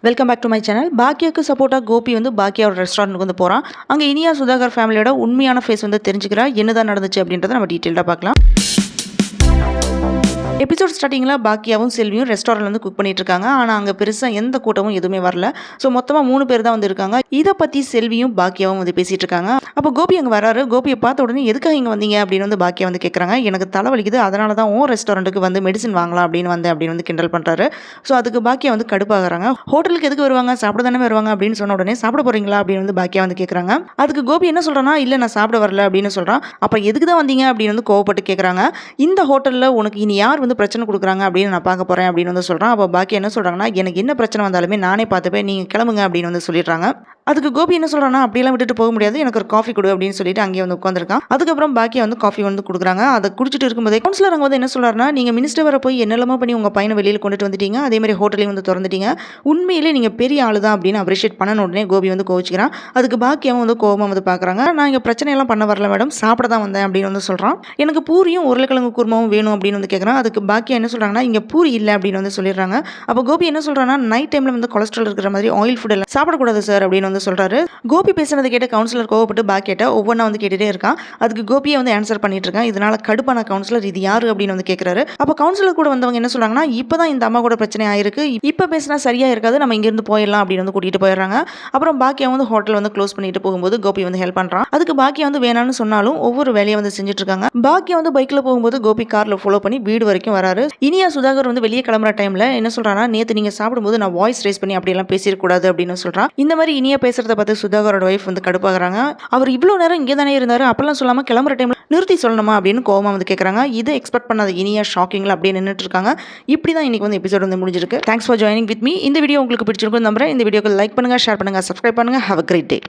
Welcome back to my channel. பாக்கியாவுக்கு சப்போர்ட்டாக கோபி வந்து பாக்கியாவோட ரெஸ்டாரண்ட்டுக்கு வந்து போகிறான். அங்கே இனியா சுதாகர் ஃபேமிலியோட உண்மையான ஃபேஸ் வந்து தெரிஞ்சுக்கிறா. என்னதான் நடந்துச்சு அப்படின்றத நம்ம டீட்டெயிலாக பார்க்கலாம். எபிசோட் ஸ்டார்டிங்கில் பாக்கியாவும் செல்வியும் ரெஸ்டாரண்ட் வந்து குக் பண்ணிட்டு இருக்காங்க. ஆனால் அங்கே பெருசாக எந்த கூட்டமும் எதுவுமே வரல. ஸோ மொத்தமாக 3 பேர் தான் வந்து இருக்காங்க. இதை பற்றி செல்வியும் பாக்கியாவும் வந்து பேசிட்டு இருக்காங்க. அப்போ கோபி அங்கே வராரு. கோபியை பார்த்த உடனே எதுக்காக இங்கே வந்தீங்க அப்படின்னு வந்து பாக்கியா வந்து கேட்குறாங்க. எனக்கு தலைவலிக்குது, அதனால தான் ரெஸ்டாரண்ட்டுக்கு வந்து மெடிசன் வாங்கலாம் அப்படின்னு வந்து கிண்டல் பண்ணுறாரு. ஸோ அதுக்கு பாக்கியா வந்து கடுப்பாகிறாங்க. ஹோட்டலுக்கு எதுக்கு வருவாங்க, சாப்பிட தானே வருவாங்க அப்படின்னு சொன்ன உடனே சாப்பிட போறீங்களா அப்படின்னு வந்து பாக்கியா வந்து கேட்குறாங்க. அதுக்கு கோபி என்ன சொல்கிறான்னா, இல்லை நான் சாப்பிட வரல அப்படின்னு சொல்கிறான். அப்போ எதுக்கு தான் வந்தீங்க அப்படின்னு வந்து கோவப்பட்டு கேட்குறாங்க. இந்த ஹோட்டலில் உனக்கு இனி யார் வந்து பிரச்சனை கொடுக்குறாங்க அப்படின்னு நான் பார்க்க போகிறேன் அப்படின்னு வந்து சொல்கிறான். அப்போ பாக்கியா என்ன சொல்கிறாங்கன்னா, எனக்கு என்ன பிரச்சனை வந்தாலுமே நானே பார்த்துப்பேன், நீங்கள் கிளம்புங்க அப்படின்னு வந்து சொல்லிடுறாங்க. அதுக்கு கோபி என்ன சொல்கிறான்னா, அப்படியெல்லாம் விட்டுட்டு போக முடியாது, எனக்கு ஒரு காஃபி கொடு அப்படின்னு சொல்லிட்டு அங்கேயே வந்து உட்காந்துருக்கான். அதுக்கப்புறம் பாக்கியா வந்து காஃபி வந்து கொடுக்குறாங்க. அதை குடிச்சிட்டு இருக்கும்போதே கவுன்சிலர் அங்கே வந்து என்ன சொல்கிறாருன்னா, நீங்கள் மினிஸ்டர் வர போய் என்னெல்லாமோ பண்ணி உங்கள் பையனை வெளியில் கொண்டுட்டு வந்துட்டீங்க, அதே மாதிரி ஹோட்டலையும் வந்து திறந்துட்டீங்க, உண்மையிலே நீங்கள் பெரிய ஆளு தான் அப்படின்னு அப்ரிஷியேட் பண்ண உடனே கோபி வந்து கோவிச்சுக்கிறான். அதுக்கு பாக்கியாவும் வந்து கோபமாக வந்து பார்க்குறாங்க. நான் இங்கே பிரச்சனையெல்லாம் பண்ண வரல மேடம், சாப்பிட தான் வந்தேன் அப்படின்னு வந்து சொல்கிறான். எனக்கு பூரியும் உருளைக்கிழங்கு குருமாவும் வேணும் அப்படின்னு வந்து கேட்குறான். அதுக்கு பாக்கியா என்ன சொல்கிறாங்கன்னா, இங்கே பூரி இல்லை அப்படின்னு வந்து சொல்லிடுறாங்க. அப்போ கோபி என்ன சொல்கிறான்னா, நைட் டைமில் வந்து கொலஸ்ட்ரால் இருக்கிற மாதிரி ஆயில் ஃபுட் எல்லாம் சாப்பிடக்கூடாது சார் அப்படின்னு வந்து சொல்கிறாரு. கோபி பேசுனதை கேட்ட கவுன்சிலர் கோவப்பட்டு பாக்கிட்ட ஒவ்வொன்றா வந்து கேட்டுட்டே இருக்கான். அதுக்கு கோபியை வந்து ஆன்சர் பண்ணிட்டு இருக்கான். இதனால கடுப்பான கவுன்சிலர் இது யாரு அப்படின்னு வந்து கேட்குறாரு. அப்போ கவுன்சிலர் கூட வந்தவங்க என்ன சொல்றாங்கன்னா, இப்போதான் இந்த அம்மா கூட பிரச்சனை ஆயிருக்கு, இப்போ பேசினா சரியா இருக்காது, நம்ம இங்கிருந்து போயிடலாம் அப்படின்னு வந்து கூட்டிட்டு போயிடுறாங்க. அப்புறம் பாக்கியா வந்து ஹோட்டல் வந்து க்ளோஸ் பண்ணிட்டு போகும்போது கோபி வந்து ஹெல்ப் பண்றான். அதுக்கு பாக்கியா வந்து வேணான்னு சொன்னாலும் ஒவ்வொரு வேலையை வந்து செஞ்சுட்டு இருக்காங்க. பாக்கியா வந்து பைக்ல போகும்போது கோபி கார்ல ஃபாலோ பண்ணி வீடு வரைக்கும் வராரு. இனியா சுதாகர் வந்து வெளியே கிளம்புற டைம்ல என்ன சொல்றான்னா, நேத்து நீங்க சாப்பிடும்போது நான் வாய்ஸ் ரேஸ் பண்ணி அப்படியெல்லாம் பேசிடக்கூடாது அப்படின்னு சொல்றான். இந்த மாதிரி இனியா பேசுறத பார்த்து சுதாகரோட வைஃப் வந்து கடுப்பாகிறாங்க. அவர் இவ்வளவு நேரம் இங்கே தானே இருந்தாரு, அப்பெல்லாம் சொல்லாம கிளம்புற டைம்ல நிறுத்தி சொல்லணுமா அப்படின்னு கோவமா வந்து கேட்குறாங்க. இதை எக்ஸ்பெக்ட் பண்ணாத இனியா ஷாக்கிங்ல அப்படியே நின்றுட்டு இருக்காங்க. இப்படி தான் இன்னைக்கு வந்து எபிசோட் வந்து முடிஞ்சிருக்கு. Thanks for joining with me. இந்த வீடியோ உங்களுக்கு பிடிச்சிருக்கும் நம்புறேன். இந்த வீடியோக்கு லைக் பண்ணுங்க, ஷேர் பண்ணுங்க, சப்ஸ்கிரைப் பண்ணுங்க. Have a great day.